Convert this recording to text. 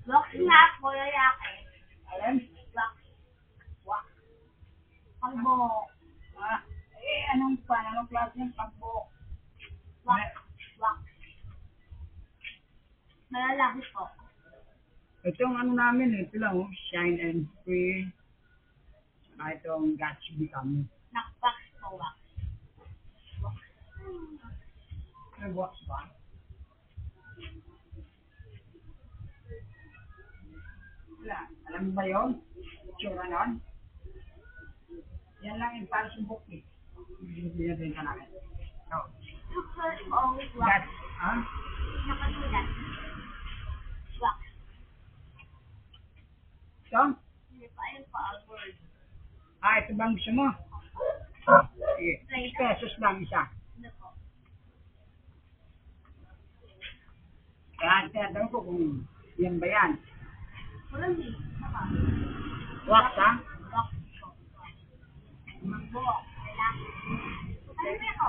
Wax nga po lalaki. Alam? Wax. Wax. Pagbo. Anong klase ng pagbo? Wax. Wax. Malalaki po. Ito ang ano namin, ito lang, Shine and Free. Saka itong Gatsby kami. Nakbox po wax. Wax. May wax ba? Wala. Alam mo ba yun? Itsura nun? Yan lang yung para sa bukit. Binibenta namin. So, Always wax. ha? Nakasulat. Wax. Ito? Hindi pa yung pa-word. Ito bang gusto mo? Sige. 6 pesos lang isa. Ano po? Kaya tinatanong ko kung yan ba yan. Walang di. Saka. Wax, ha? Wax po. Magbo. Lalaki. Ano ba ako?